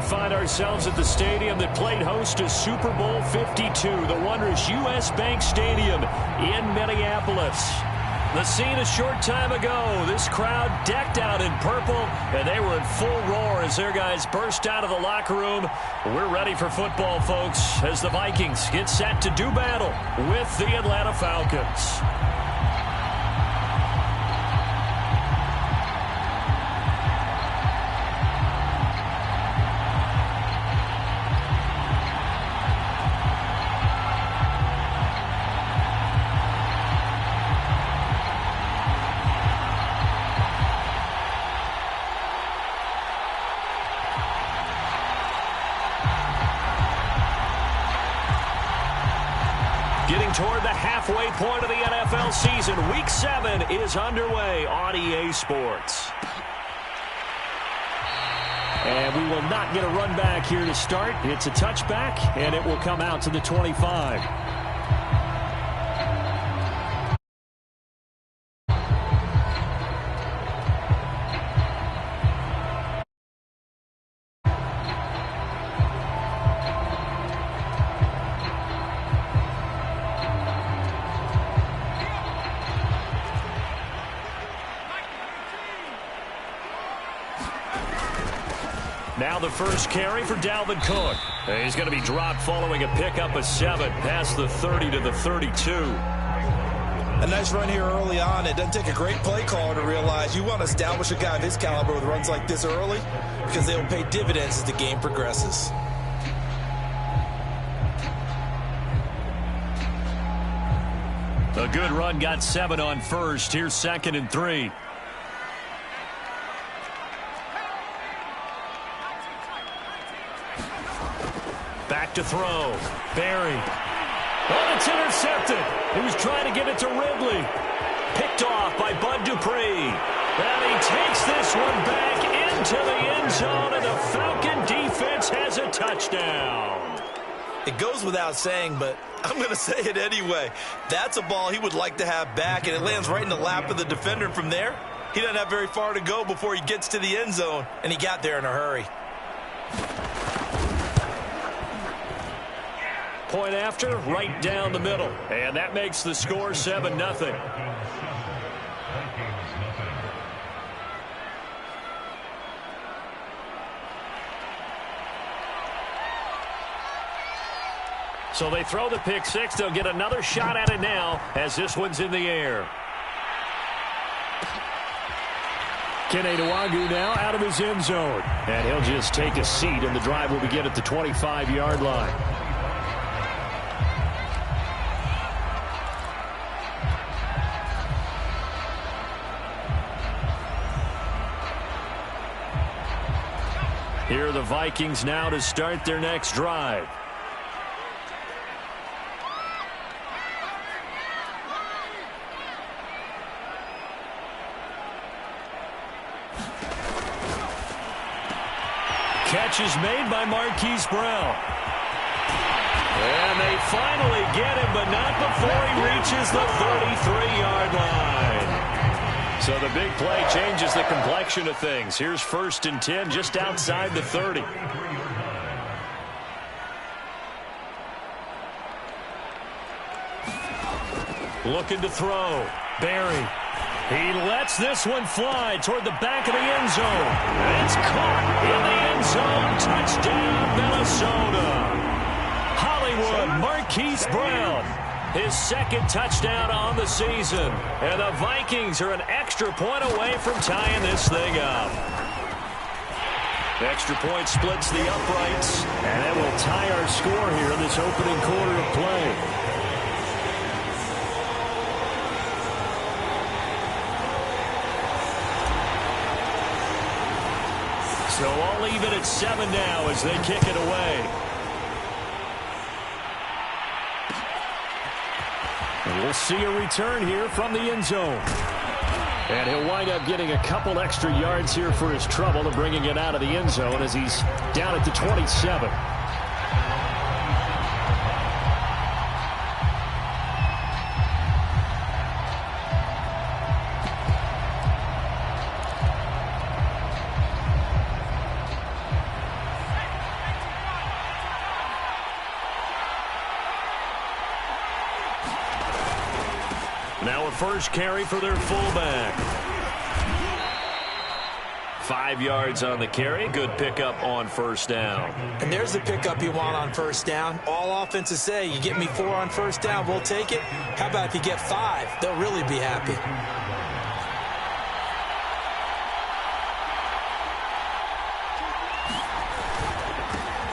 find ourselves at the stadium that played host to Super Bowl 52, the wondrous U.S. Bank Stadium in Minneapolis. The scene a short time ago, this crowd decked out in purple, and they were in full roar as their guys burst out of the locker room. We're ready for football, folks, as the Vikings get set to do battle with the Atlanta Falcons. Getting toward the halfway point of the NFL season, Week 7 is underway on EA Sports. And we will not get a run back here to start. It's a touchback, and it will come out to the 25. Now the first carry for Dalvin Cook. He's going to be dropped following a pickup of 7 past the 30 to the 32. A nice run here early on. It doesn't take a great play caller to realize you want to establish a guy of his caliber with runs like this early because they will pay dividends as the game progresses. A good run got 7 on first. Here's 2nd and 3. Back to throw. Barry. Oh, it's intercepted. He was trying to get it to Ridley. Picked off by Bud Dupree. And he takes this one back into the end zone, and the Falcon defense has a touchdown. It goes without saying, but I'm going to say it anyway. That's a ball he would like to have back, and it lands right in the lap of the defender. From there, he doesn't have very far to go before he gets to the end zone, and he got there in a hurry. Point after, right down the middle. And that makes the score 7-0. So they throw the pick six. They'll get another shot at it now as this one's in the air. Kene Nwangwu now out of his end zone. And he'll just take a seat, and the drive will begin at the 25-yard line. Here are the Vikings now to start their next drive. Catch is made by Marquise Brown. And they finally get him, but not before he reaches the 33-yard line. So the big play changes the complexion of things. Here's 1st and 10 just outside the 30. Looking to throw. Barry. He lets this one fly toward the back of the end zone. And it's caught in the end zone. Touchdown, Minnesota. Hollywood, Marquise Brown. His 2nd touchdown on the season. And the Vikings are an extra point away from tying this thing up. The extra point splits the uprights. And it will tie our score here in this opening quarter of play. So all even at 7 now as they kick it away. And we'll see a return here from the end zone. And he'll wind up getting a couple extra yards here for his trouble and bringing it out of the end zone as he's down at the 27. Now a first carry for their fullback. 5 yards on the carry. Good pickup on first down. And there's the pickup you want on first down. All offenses say, you get me 4 on first down, we'll take it. How about if you get 5? They'll really be happy.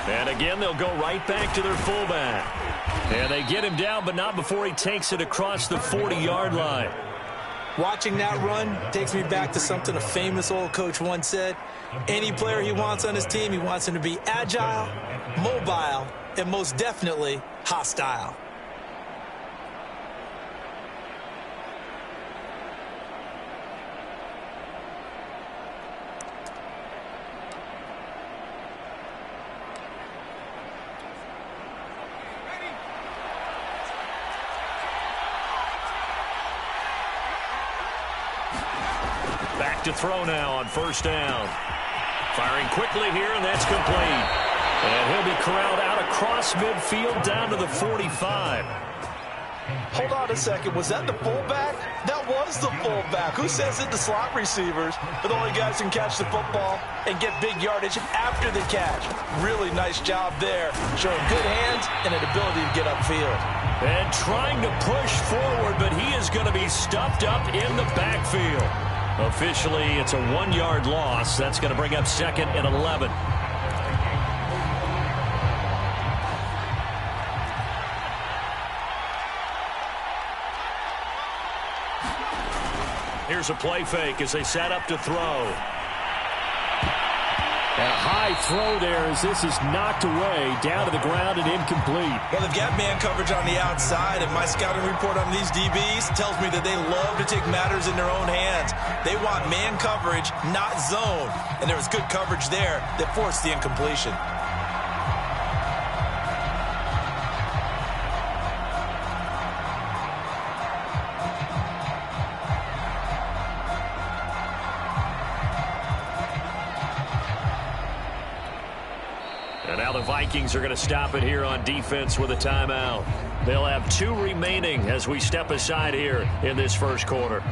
And again, they'll go right back to their fullback. And they get him down, but not before he takes it across the 40-yard line. Watching that run takes me back to something a famous old coach once said. Any player he wants on his team, he wants him to be agile, mobile, and most definitely hostile. Back to throw now on first down. Firing quickly here, and that's complete. And he'll be corralled out across midfield down to the 45. Hold on a second. Was that the fullback? That was the fullback. Who says it? The slot receivers are the only guys who can catch the football and get big yardage after the catch. Really nice job there, showing good hands and an ability to get upfield. And trying to push forward, but he is going to be stuffed up in the backfield. Officially, it's a 1-yard loss. That's going to bring up second and 11. Here's a play fake as they set up to throw. And a high throw there as this is knocked away, down to the ground and incomplete. Well, they've got man coverage on the outside, and my scouting report on these DBs tells me that they love to take matters in their own hands. They want man coverage, not zone. And there was good coverage there that forced the incompletion. And now the Vikings are going to stop it here on defense with a timeout. They'll have 2 remaining as we step aside here in this first quarter.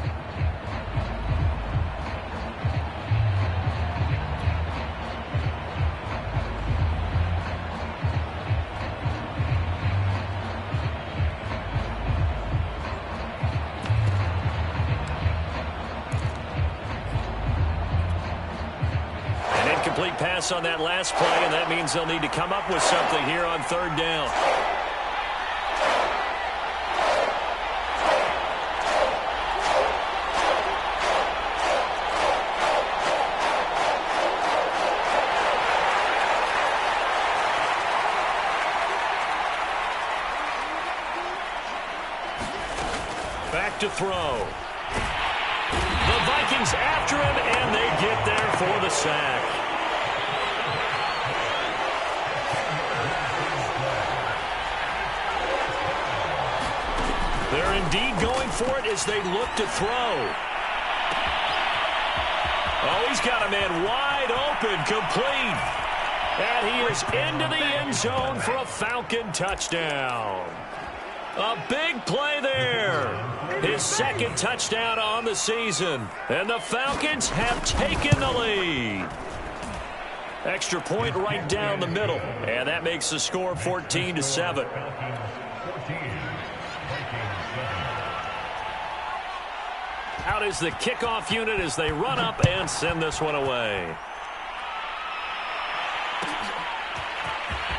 Complete pass on that last play, and that means they'll need to come up with something here on third down. Back to throw. The Vikings after him, and they get there for the sack. They're indeed going for it as they look to throw. Oh, he's got a man wide open, complete. And he is into the end zone for a Falcon touchdown. A big play there. His second touchdown on the season. And the Falcons have taken the lead. Extra point right down the middle. And that makes the score 14-7. Out is the kickoff unit as they run up and send this one away.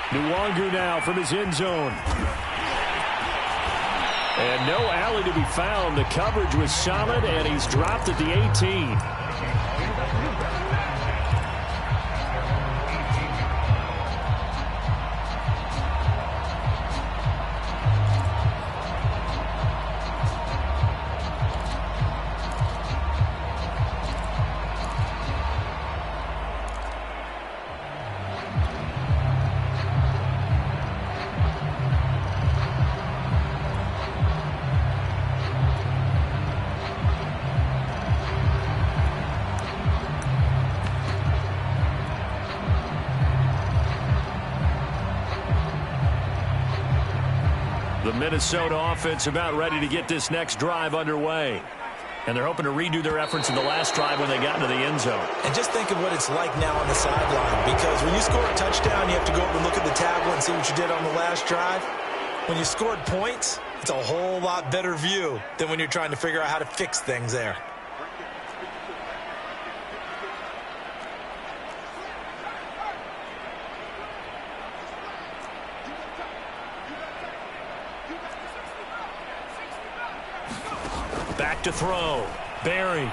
Nwangu now from his end zone. And no alley to be found. The coverage was solid, and he's dropped at the 18. The Minnesota offense about ready to get this next drive underway. And they're hoping to redo their efforts in the last drive when they got into the end zone. And just think of what it's like now on the sideline, because when you score a touchdown, you have to go up and look at the tablet and see what you did on the last drive. When you scored points, it's a whole lot better view than when you're trying to figure out how to fix things there. Back to throw. Barry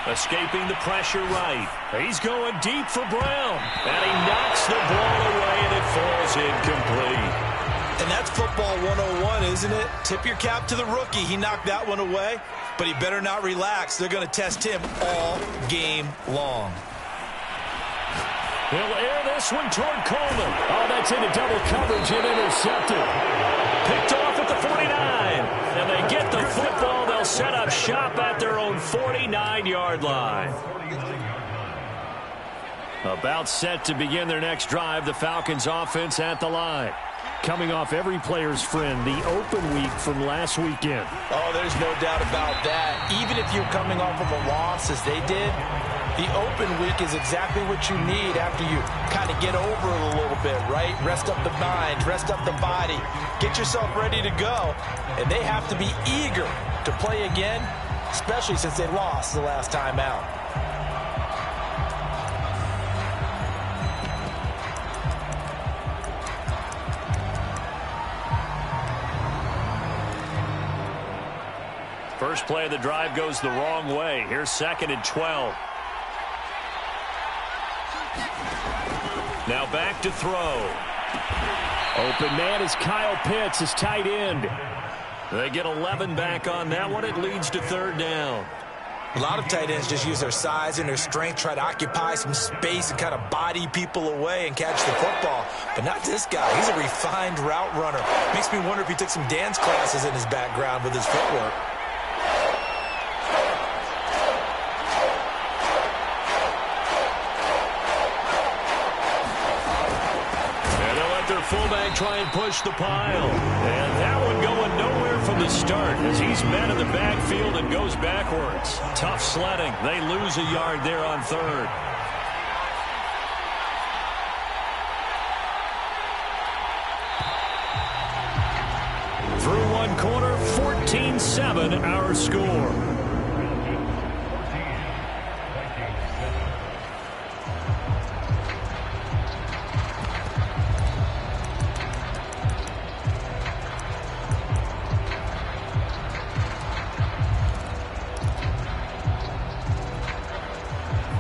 escaping the pressure right. He's going deep for Brown. And he knocks the ball away, and it falls incomplete. And that's football 101, isn't it? Tip your cap to the rookie. He knocked that one away, but he better not relax. They're going to test him all game long. He'll air this one toward Coleman. Oh, that's into double coverage and intercepted. Picked off at the 49. And they get the football. They'll set up shop at their own 49-yard line. About set to begin their next drive, the Falcons offense at the line. Coming off every player's friend, the open week from last weekend. Oh, there's no doubt about that. Even if you're coming off of a loss as they did, the open week is exactly what you need after you kind of get over it a little bit, right? Rest up the mind, rest up the body, get yourself ready to go. And they have to be eager to play again, especially since they lost the last time out. First play of the drive goes the wrong way. Here's 2nd and 12. Now back to throw. Open man is Kyle Pitts, his tight end. They get 11 back on that one. It leads to 3rd down. A lot of tight ends just use their size and their strength, try to occupy some space and kind of body people away and catch the football. But not this guy. He's a refined route runner. Makes me wonder if he took some dance classes in his background with his footwork. Fullback try and push the pile. And that one going nowhere from the start as he's met in the backfield and goes backwards. Tough sledding. They lose a yard there on 3rd. Through one quarter, 14-7 our score.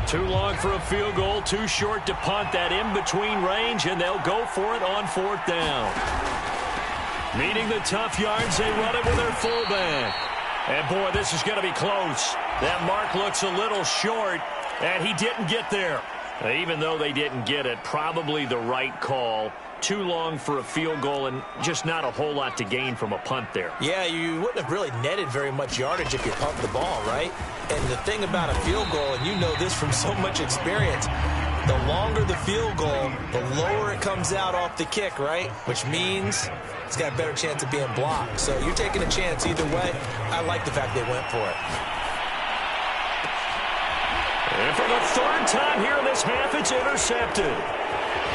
Too long for a field goal, too short to punt that in-between range, and they'll go for it on 4th down. Needing the tough yards, they run it with their fullback. And, boy, this is going to be close. That mark looks a little short, and he didn't get there. Even though they didn't get it, probably the right call. Too long for a field goal and just not a whole lot to gain from a punt there. Yeah, you wouldn't have really netted very much yardage if you pumped the ball, right? And the thing about a field goal, and you know this from so much experience, the longer the field goal, the lower it comes out off the kick, right? Which means it's got a better chance of being blocked. So you're taking a chance either way. I like the fact they went for it. And for the 3rd time here in this half, it's intercepted.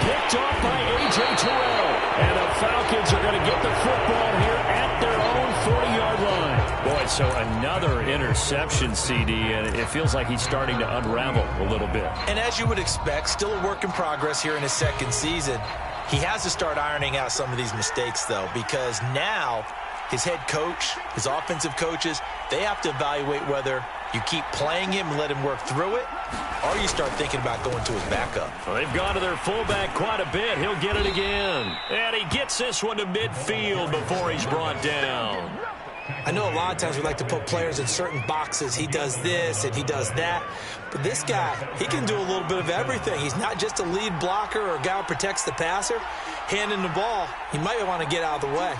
Picked off by A.J. Terrell. And the Falcons are going to get the football here at their own 40-yard line. Boy, so another interception, CD, and it feels like he's starting to unravel a little bit. And as you would expect, still a work in progress here in his 2nd season. He has to start ironing out some of these mistakes, though, because now his head coach, his offensive coaches, they have to evaluate whether you keep playing him and let him work through it, or you start thinking about going to his backup. Well, they've gone to their fullback quite a bit. He'll get it again. And he gets this one to midfield before he's brought down. I know a lot of times we like to put players in certain boxes. He does this and he does that. But this guy, he can do a little bit of everything. He's not just a lead blocker or a guy who protects the passer. Handing the ball, he might want to get out of the way.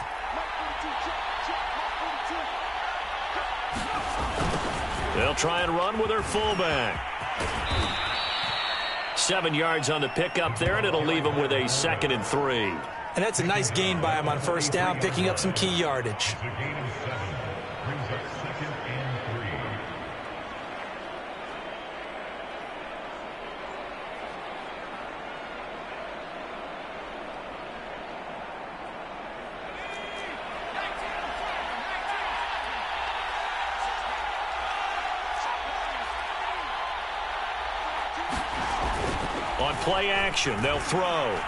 They'll try and run with their fullback. 7 yards on the pickup there, and it'll leave them with a 2nd and 3. And that's a nice gain by him on first down, picking up some key yardage. On play action, they'll throw.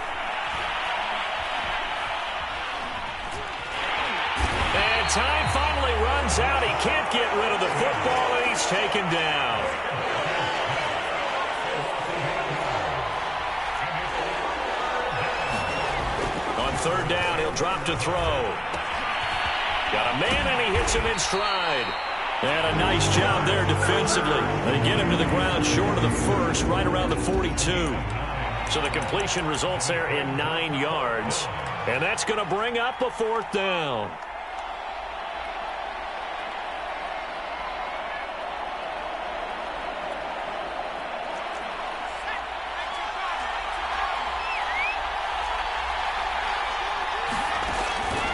And time finally runs out. He can't get rid of the football, and he's taken down. On third down, he'll drop to throw. Got a man, and he hits him in stride. And a nice job there defensively. They get him to the ground short of the first, right around the 42. So the completion results there in 9 yards. And that's going to bring up a fourth down.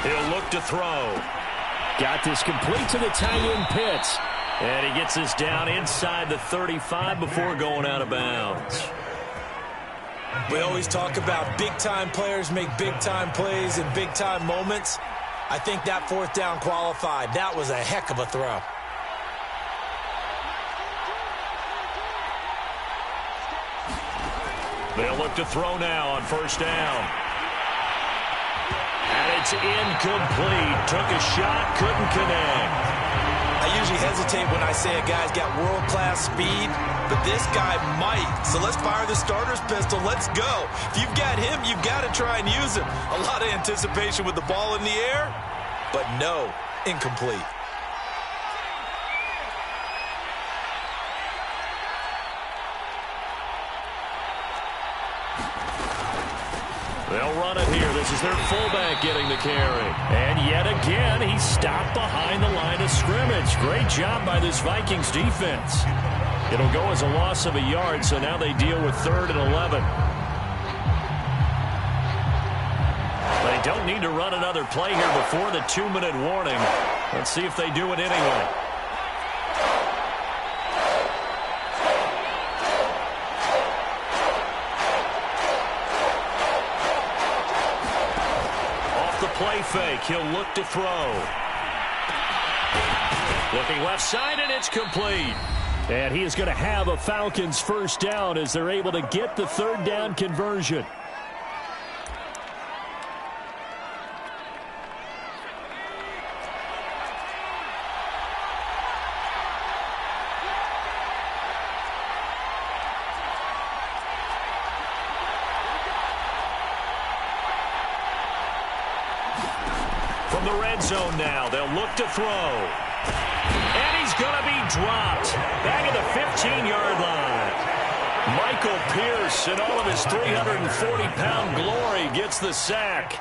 He'll look to throw. Got this complete to the tight end Pitts. And he gets this down inside the 35 before going out of bounds. We always talk about big-time players make big-time plays in big-time moments. I think that fourth down qualified. That was a heck of a throw. They'll look to throw now on first down. And it's incomplete. Took a shot, couldn't connect. I usually hesitate when I say a guy's got world-class speed, but this guy might. So let's fire the starter's pistol. Let's go. If you've got him, you've got to try and use him. A lot of anticipation with the ball in the air, but no, incomplete. They'll run it here. This is their fullback getting the carry. And yet again, he's stopped behind the line of scrimmage. Great job by this Vikings defense. It'll go as a loss of a yard, so now they deal with 3rd and 11. They don't need to run another play here before the 2-minute warning. Let's see if they do it anyway. Play fake. He'll look to throw. Looking left side, and it's complete. And he is going to have a Falcons first down as they're able to get the 3rd down conversion. From the red zone now, they'll look to throw. And he's going to be dropped. Back at the 15-yard line. Michael Pierce, in all of his 340-pound glory, gets the sack.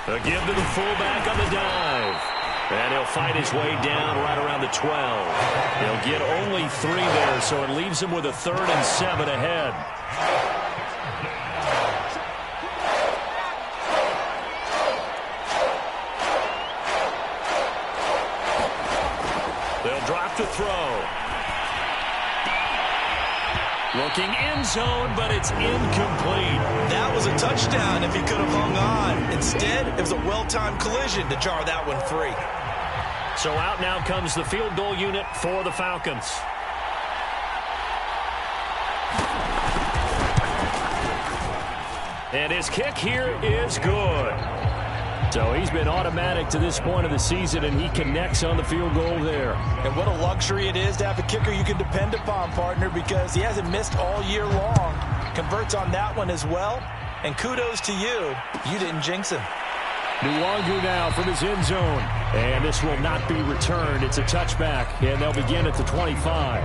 A give to the fullback on the dive. And he'll fight his way down right around the 12. He'll get only 3 there, so it leaves him with a 3rd and 7 ahead. They'll drop to throw. Looking end zone, but it's incomplete. That was a touchdown if he could have hung on. Instead, it was a well-timed collision to jar that one free. So out now comes the field goal unit for the Falcons. And his kick here is good. So he's been automatic to this point of the season, and he connects on the field goal there. And what a luxury it is to have a kicker you can depend upon, partner, because he hasn't missed all year long. Converts on that one as well. And kudos to you. You didn't jinx him. Nwangu now from his end zone. And this will not be returned. It's a touchback, and they'll begin at the 25.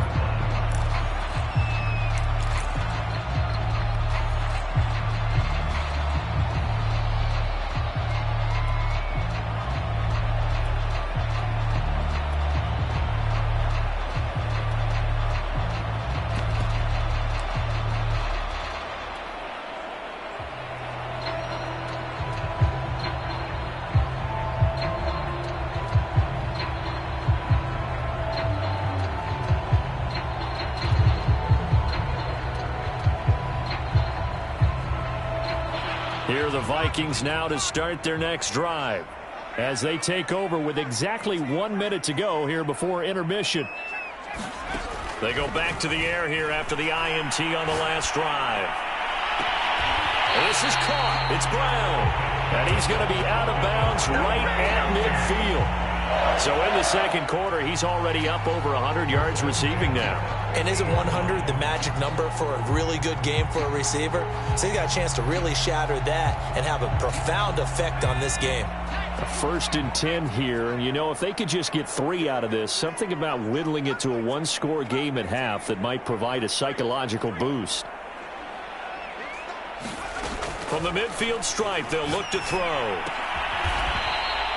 Here are the Vikings now to start their next drive as they take over with exactly 1 minute to go here before intermission. They go back to the air here after the INT on the last drive. This is caught. It's Brown. And he's going to be out of bounds right at midfield. So in the second quarter, he's already up over 100 yards receiving now. And isn't 100 the magic number for a really good game for a receiver? So he's got a chance to really shatter that and have a profound effect on this game. A 1st and 10 here, and you know, if they could just get 3 out of this, something about whittling it to a one-score game at half that might provide a psychological boost. From the midfield stripe, they'll look to throw.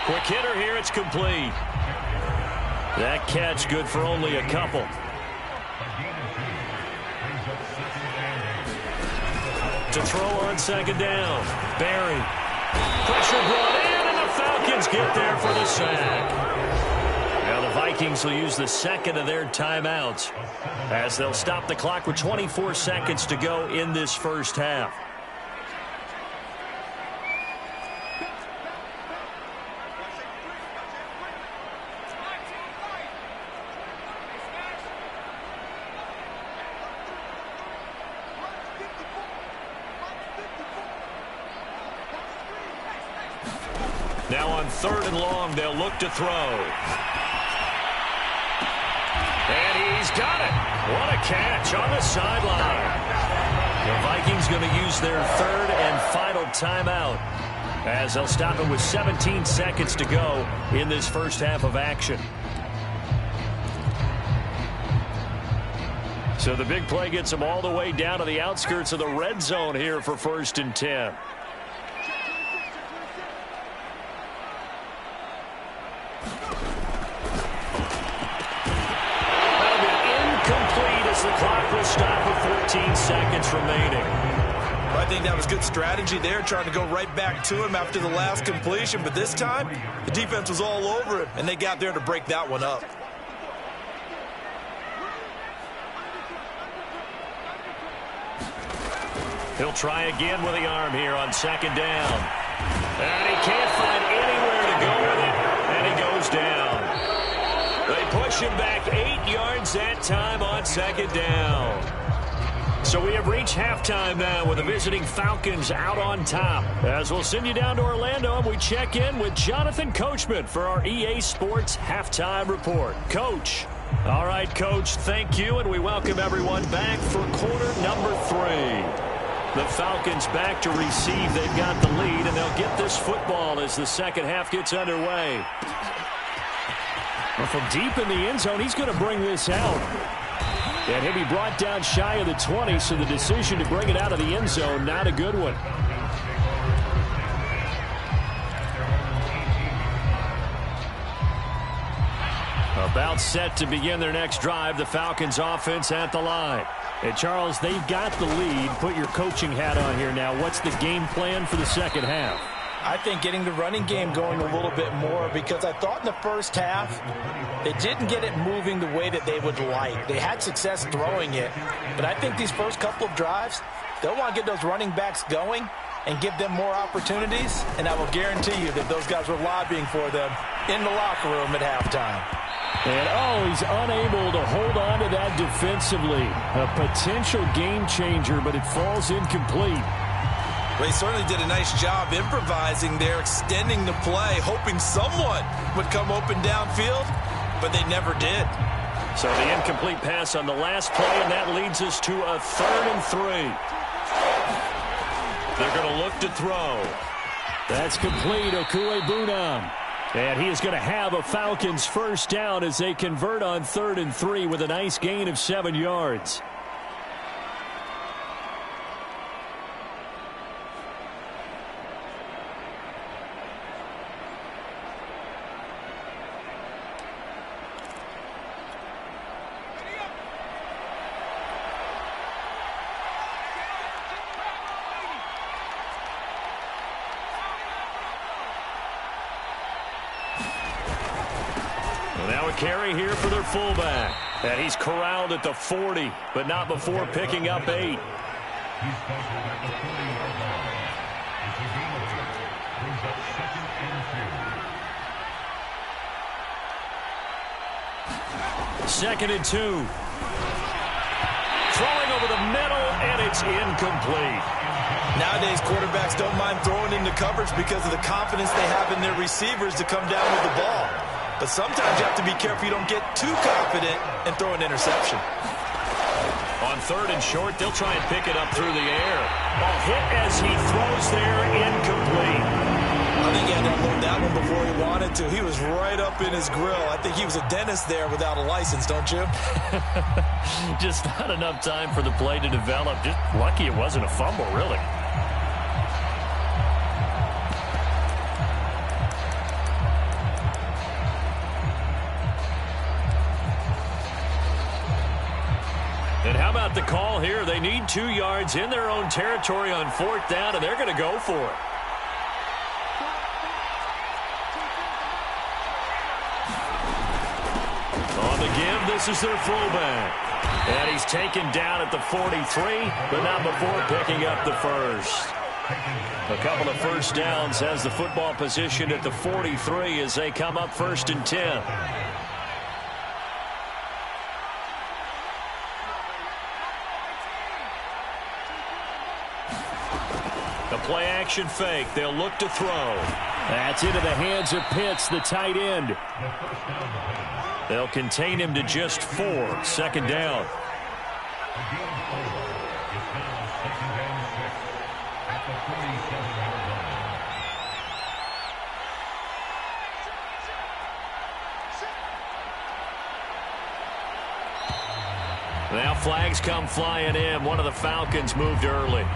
Quick hitter here, it's complete. That catch good for only a couple. To throw on second down. Barry. Pressure brought in, and the Falcons get there for the sack. Now the Vikings will use the second of their timeouts as they'll stop the clock with 24 seconds to go in this first half. Now on 3rd and long, they'll look to throw. And he's got it. What a catch on the sideline. The Vikings going to use their 3rd and final timeout as they'll stop it with 17 seconds to go in this first half of action. So the big play gets them all the way down to the outskirts of the red zone here for 1st and 10. The clock will stop with 14 seconds remaining. I think that was good strategy there, trying to go right back to him after the last completion. But this time, the defense was all over him, and they got there to break that one up. He'll try again with the arm here on second down. And he can't find anywhere to go with it, and he goes down. They push him back 8 yards that time on second down. So we have reached halftime now with the visiting Falcons out on top. As we'll send you down to Orlando, and we check in with Jonathan Coachman for our EA Sports Halftime Report. Coach. All right, Coach, thank you, and we welcome everyone back for quarter number 3. The Falcons back to receive. They've got the lead, and they'll get this football as the second half gets underway. Well, from deep in the end zone, he's going to bring this out. And he'll be brought down shy of the 20, so the decision to bring it out of the end zone, not a good one. About set to begin their next drive, the Falcons offense at the line. And Charles, they've got the lead. Put your coaching hat on here now. What's the game plan for the second half? I think getting the running game going a little bit more, because I thought in the first half they didn't get it moving the way that they would like. They had success throwing it, but I think these first couple of drives, they'll want to get those running backs going and give them more opportunities, and I will guarantee you that those guys were lobbying for them in the locker room at halftime. And, he's unable to hold on to that defensively. A potential game changer, but it falls incomplete. Well, he certainly did a nice job improvising there, extending the play, hoping someone would come open downfield, but they never did. So the incomplete pass on the last play, and that leads us to a 3rd and 3. They're going to look to throw. That's complete, Okuebunam. And he is going to have a Falcons first down as they convert on 3rd and 3 with a nice gain of 7 yards. Now a carry here for their fullback. And he's corralled at the 40, but not before picking up 8. Second and 2. Throwing over the middle, and it's incomplete. Nowadays, quarterbacks don't mind throwing into coverage because of the confidence they have in their receivers to come down with the ball. But sometimes you have to be careful you don't get too confident and throw an interception. On third and short, they'll try and pick it up through the air. Ball hit as he throws there, incomplete. I think he had to unload that one before he wanted to. He was right up in his grill. I think he was a dentist there without a license, don't you? Just not enough time for the play to develop. Just lucky it wasn't a fumble, really. And how about the call here? They need 2 yards in their own territory on fourth down, and they're going to go for it. On the give, this is their fullback. And he's taken down at the 43, but not before picking up the first. A couple of first downs has the football position at the 43 as they come up 1st and 10. The play action fake. They'll look to throw. That's into the hands of Pitts, the tight end. They'll contain him to just 4. 2nd down. Now flags come flying in. One of the Falcons moved early.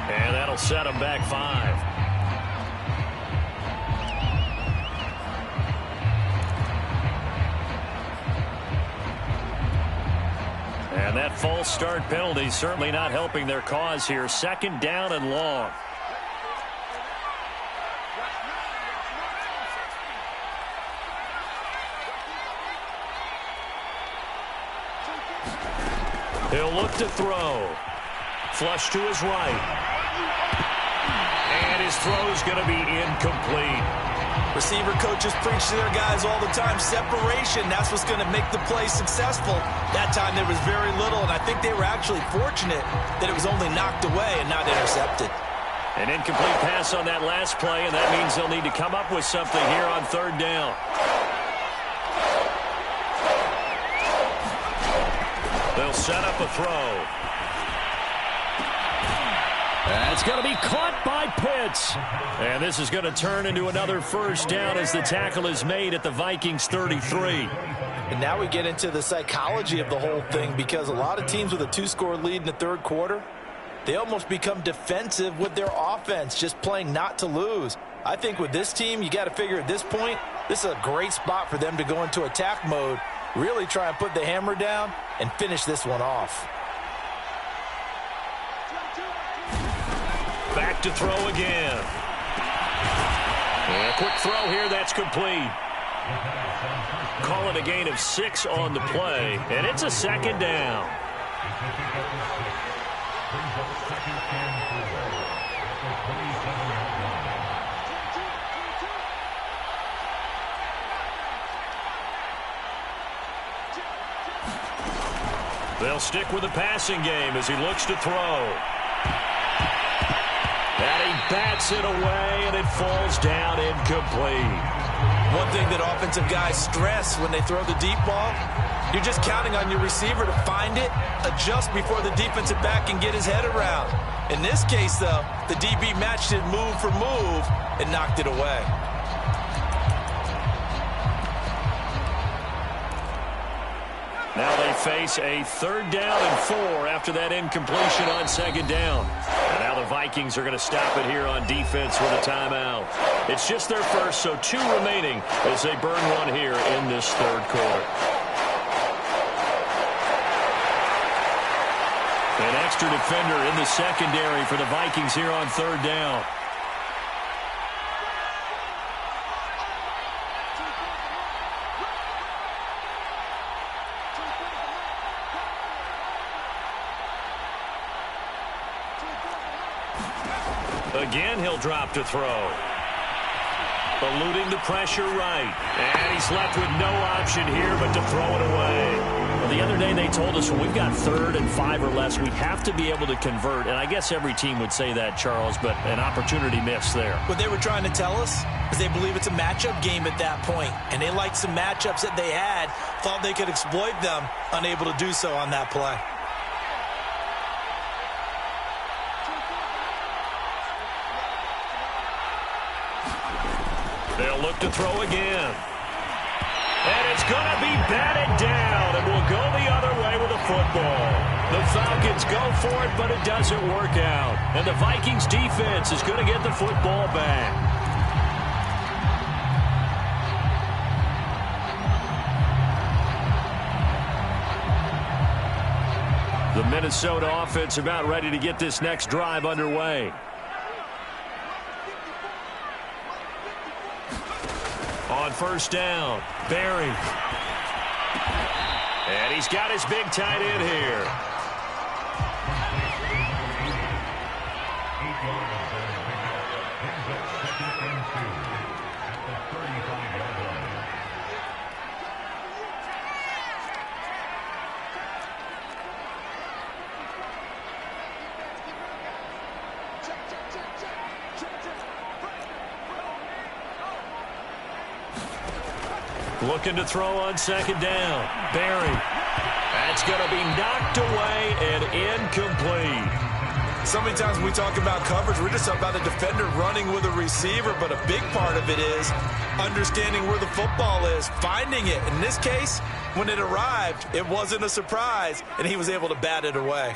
And that'll set them back 5. And that false start penalty certainly not helping their cause here. 2nd down and long. He'll look to throw. Flush to his right. And his throw's going to be incomplete. Receiver coaches preach to their guys all the time. Separation, that's what's going to make the play successful. That time there was very little, and I think they were actually fortunate that it was only knocked away and not intercepted. An incomplete pass on that last play, and that means they'll need to come up with something here on 3rd down. They'll set up a throw. That's going to be caught by Pitts. And this is going to turn into another first down as the tackle is made at the Vikings 33. And now we get into the psychology of the whole thing, because a lot of teams with a 2-score lead in the 3rd quarter, they almost become defensive with their offense, just playing not to lose. I think with this team, you got to figure at this point, this is a great spot for them to go into attack mode, really try and put the hammer down and finish this one off. Back to throw again. And a quick throw here, that's complete. Call it a gain of 6 on the play, and it's a 2nd down. They'll stick with the passing game as he looks to throw. And he bats it away, and it falls down incomplete. One thing that offensive guys stress when they throw the deep ball, you're just counting on your receiver to find it, adjust before the defensive back can get his head around. In this case, though, the DB matched it move for move and knocked it away. Now they face a 3rd down and 4 after that incompletion on 2nd down. And now the Vikings are going to stop it here on defense with a timeout. It's just their first, so 2 remaining as they burn one here in this 3rd quarter. An extra defender in the secondary for the Vikings here on 3rd down. Again, he'll drop to throw. Eluding the pressure right. And he's left with no option here but to throw it away. Well, the other day they told us when we've got 3rd and 5 or less, we have to be able to convert. And I guess every team would say that, Charles, but an opportunity missed there. What they were trying to tell us is they believe it's a matchup game at that point. And they liked some matchups that they had, thought they could exploit them, unable to do so on that play. They'll look to throw again. And it's going to be batted down, and will go the other way with the football. The Falcons go for it, but it doesn't work out. And the Vikings defense is going to get the football back. The Minnesota offense about ready to get this next drive underway. On 1st down, Barry. And he's got his big tight end here. Looking to throw on 2nd down. Barry. That's going to be knocked away and incomplete. So many times when we talk about coverage, we're just talking about a defender running with a receiver, but a big part of it is understanding where the football is, finding it. In this case, when it arrived, it wasn't a surprise, and he was able to bat it away.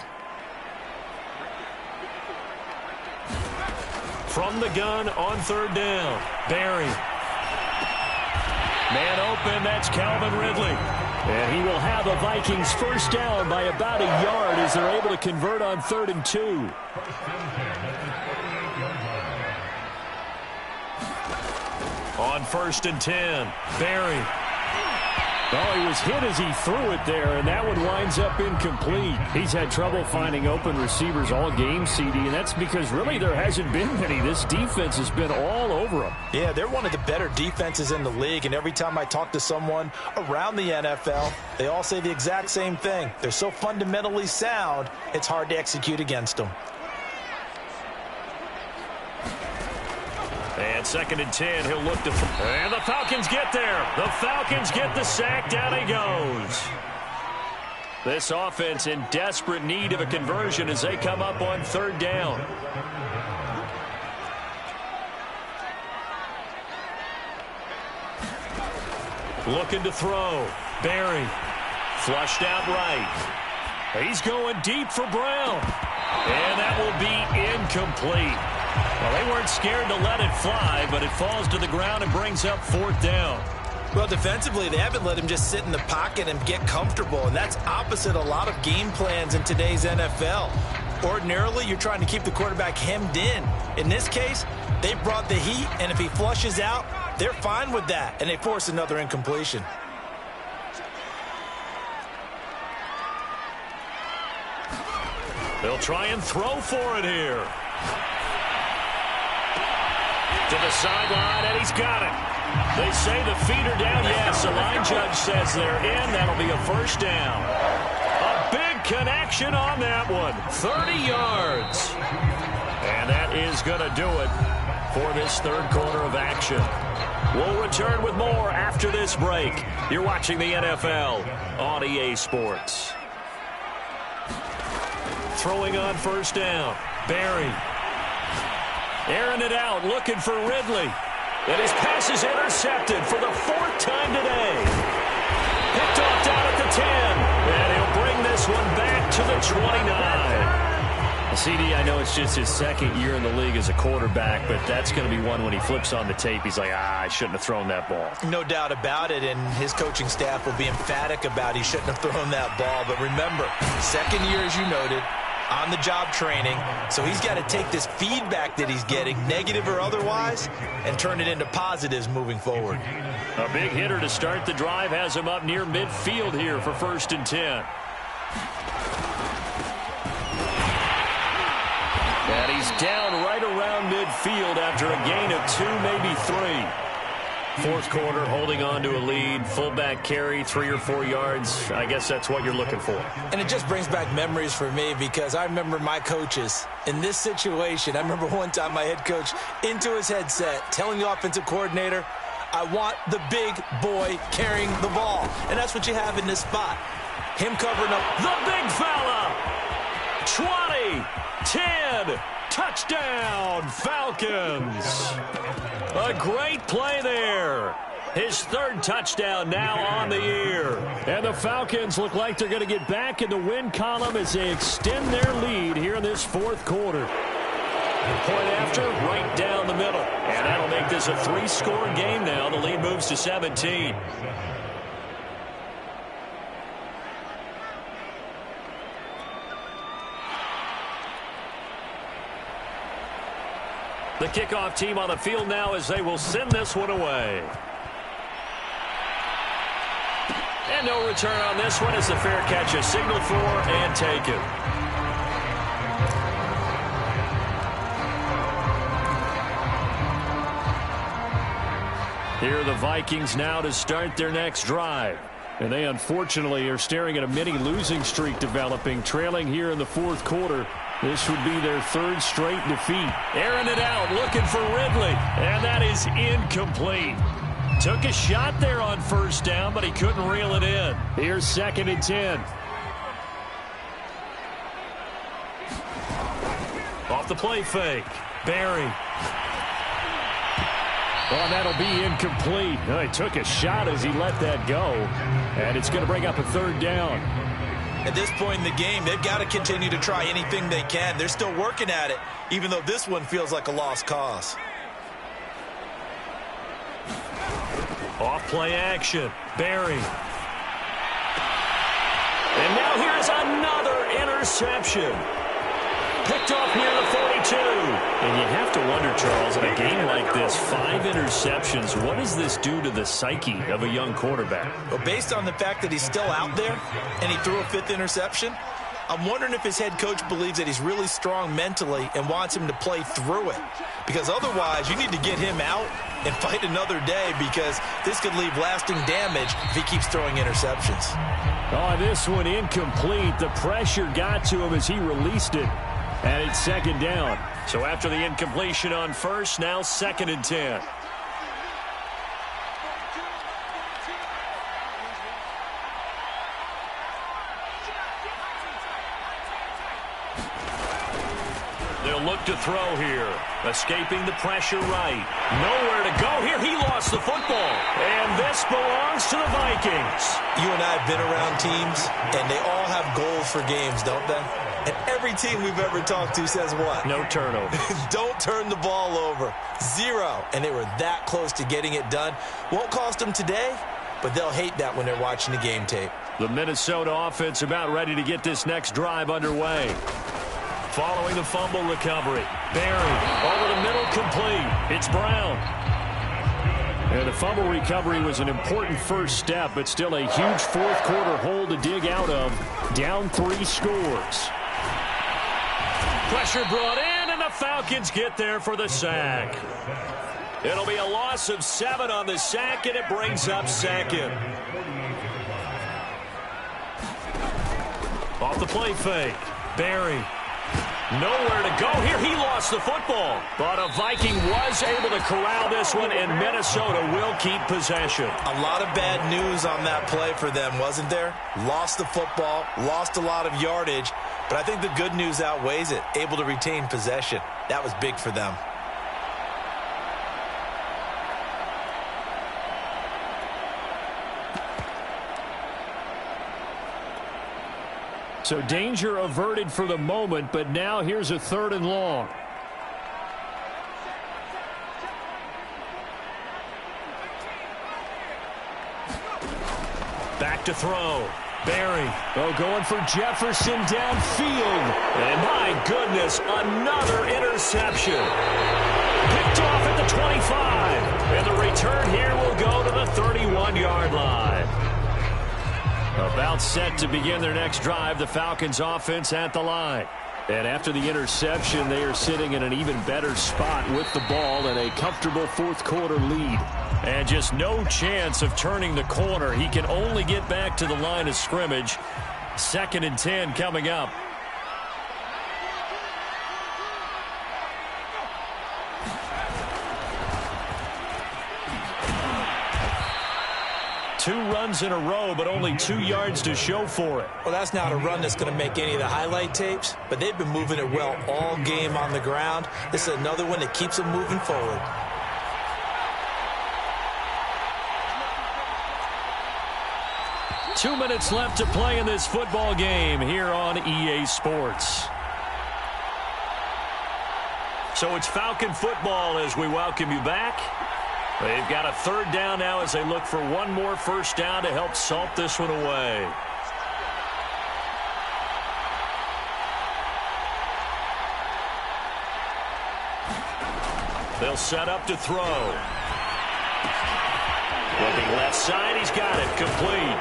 From the gun on 3rd down, Barry. Man open, that's Calvin Ridley. And he will have the Vikings 1st down by about a yard as they're able to convert on 3rd and 2. On 1st and 10, Barry. Oh, he was hit as he threw it there, and that one winds up incomplete. He's had trouble finding open receivers all game, CD, and that's because really there hasn't been many. This defense has been all over him. Yeah, they're one of the better defenses in the league, and every time I talk to someone around the NFL, they all say the exact same thing. They're so fundamentally sound, it's hard to execute against them. And 2nd and 10, he'll look to... And the Falcons get there. The Falcons get the sack. Down he goes. This offense in desperate need of a conversion as they come up on 3rd down. Looking to throw. Barry. Flushed out right. He's going deep for Brown. And that will be incomplete. Well, they weren't scared to let it fly, but it falls to the ground and brings up 4th down. Well, defensively, they haven't let him just sit in the pocket and get comfortable, and that's opposite a lot of game plans in today's NFL. Ordinarily, you're trying to keep the quarterback hemmed in. In this case, they brought the heat, and if he flushes out, they're fine with that, and they force another incompletion. They'll try and throw for it here. To the sideline, and he's got it. They say the feet are down. Yes, the line judge says they're in. That'll be a 1st down. A big connection on that one. 30 yards. And that is going to do it for this 3rd quarter of action. We'll return with more after this break. You're watching the NFL on EA Sports. Throwing on 1st down. Barry. Airing it out, looking for Ridley. And his pass is intercepted for the 4th time today. Picked off down at the 10. And he'll bring this one back to the 29. CD, I know it's just his 2nd year in the league as a quarterback, but that's going to be one when he flips on the tape, he's like, I shouldn't have thrown that ball. No doubt about it, and his coaching staff will be emphatic about he shouldn't have thrown that ball. But remember, 2nd year, as you noted, on-the-job training, so he's got to take this feedback that he's getting, negative or otherwise, and turn it into positives moving forward. A big hitter to start the drive has him up near midfield here for 1st and 10. And he's down right around midfield after a gain of 2, maybe 3. Fourth quarter, holding on to a lead, fullback carry, 3 or 4 yards. I guess that's what you're looking for. And it just brings back memories for me because I remember my coaches in this situation. I remember one time my head coach into his headset telling the offensive coordinator, I want the big boy carrying the ball. And that's what you have in this spot. Him covering up the big fella. 20, 10, touchdown, Falcons. A great play there. His 3rd touchdown now on the year. And the Falcons look like they're going to get back in the win column as they extend their lead here in this 4th quarter. Point after, right down the middle. And that'll make this a 3-score game now. The lead moves to 17. The kickoff team on the field now as they will send this one away. And no return on this one as the fair catch is signaled for and taken. Here are the Vikings now to start their next drive. And they unfortunately are staring at a mini losing streak developing, trailing here in the 4th quarter. This would be their 3rd straight defeat. Airing it out, looking for Ridley. And that is incomplete. Took a shot there on 1st down, but he couldn't reel it in. Here's 2nd and 10. Off the play fake. Barry. Oh, that'll be incomplete. Oh, he took a shot as he let that go. And it's going to bring up a 3rd down. At this point in the game, they've got to continue to try anything they can. They're still working at it, even though this one feels like a lost cause. Off play action. Barry. And now here's another interception. Picked off near the 42. And you have to wonder, Charles, in a game like this, 5 interceptions, what does this do to the psyche of a young quarterback? Well, based on the fact that he's still out there and he threw a 5th interception, I'm wondering if his head coach believes that he's really strong mentally and wants him to play through it. Because otherwise, you need to get him out and fight another day because this could leave lasting damage if he keeps throwing interceptions. Oh, this one incomplete. The pressure got to him as he released it. And it's 2nd down. So after the incompletion on 1st, now 2nd and 10. They'll look to throw here. Escaping the pressure right. Nowhere to go here. He lost the football. And this belongs to the Vikings. You and I have been around teams, and they all have goals for games, don't they? And every team we've ever talked to says what? No turnovers. Don't turn the ball over. 0. And they were that close to getting it done. Won't cost them today, but they'll hate that when they're watching the game tape. The Minnesota offense about ready to get this next drive underway. Following the fumble recovery. Barry over the middle, complete. It's Brown. And the fumble recovery was an important 1st step, but still a huge 4th quarter hole to dig out of. Down 3 scores. Pressure brought in, and the Falcons get there for the sack. It'll be a loss of 7 on the sack, and it brings up 2nd. Off the play fake. Barry. Nowhere to go here. He lost the football. But a Viking was able to corral this one, and Minnesota will keep possession. A lot of bad news on that play for them, wasn't there? Lost the football, lost a lot of yardage, but I think the good news outweighs it. Able to retain possession. That was big for them. So danger averted for the moment, but now here's a 3rd and long. Back to throw. Barry. Oh, going for Jefferson downfield. And my goodness, another interception. Picked off at the 25. And the return here will go to the 31-yard line. About set to begin their next drive, the Falcons offense at the line. And after the interception, they are sitting in an even better spot with the ball and a comfortable fourth-quarter lead. And just no chance of turning the corner. He can only get back to the line of scrimmage. 2nd and 10 coming up. Two runs in a row, but only 2 yards to show for it. Well, that's not a run that's going to make any of the highlight tapes, but they've been moving it well all game on the ground. This is another one that keeps them moving forward. Two minutes left to play in this football game here on EA Sports. So it's Falcon football as we welcome you back. They've got a 3rd down now as they look for one more first down to help salt this one away. They'll set up to throw. Looking left side, he's got it, complete.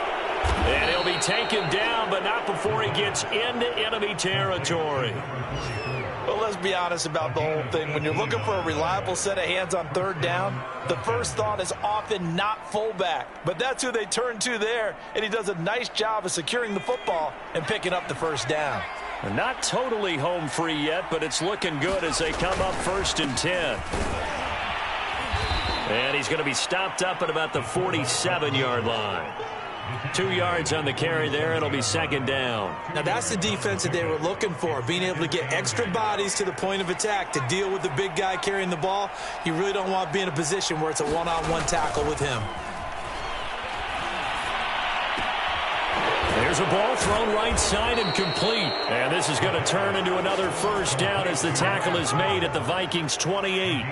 And he'll be taken down, but not before he gets into enemy territory. Well, let's be honest about the whole thing. When you're looking for a reliable set of hands on 3rd down, the first thought is often not fullback. But that's who they turn to there, and he does a nice job of securing the football and picking up the first down. Not totally home free yet, but it's looking good as they come up 1st and 10. And he's going to be stopped up at about the 47-yard line. 2 yards on the carry there. It'll be 2nd down. Now, that's the defense that they were looking for, being able to get extra bodies to the point of attack to deal with the big guy carrying the ball. You really don't want to be in a position where it's a one-on-one tackle with him. There's a ball thrown right side and complete. And this is going to turn into another first down as the tackle is made at the Vikings 28.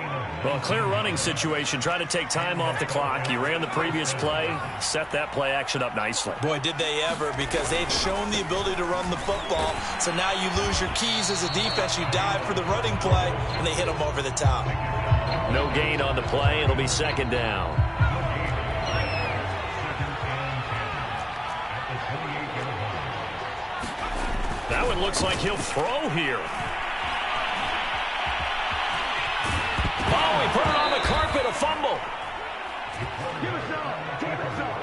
Well, a clear running situation, trying to take time off the clock. He ran the previous play, set that play action up nicely. Boy, did they ever, because they'd shown the ability to run the football. So now you lose your keys as a defense. You dive for the running play, and they hit them over the top. No gain on the play. It'll be 2nd down. That one looks like he'll throw here. Oh, he put it on the carpet, a fumble. Give us up. Give us up.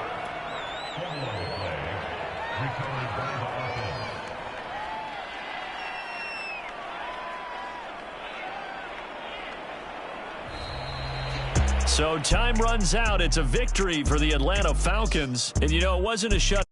So time runs out. It's a victory for the Atlanta Falcons. And, you know, it wasn't a shut.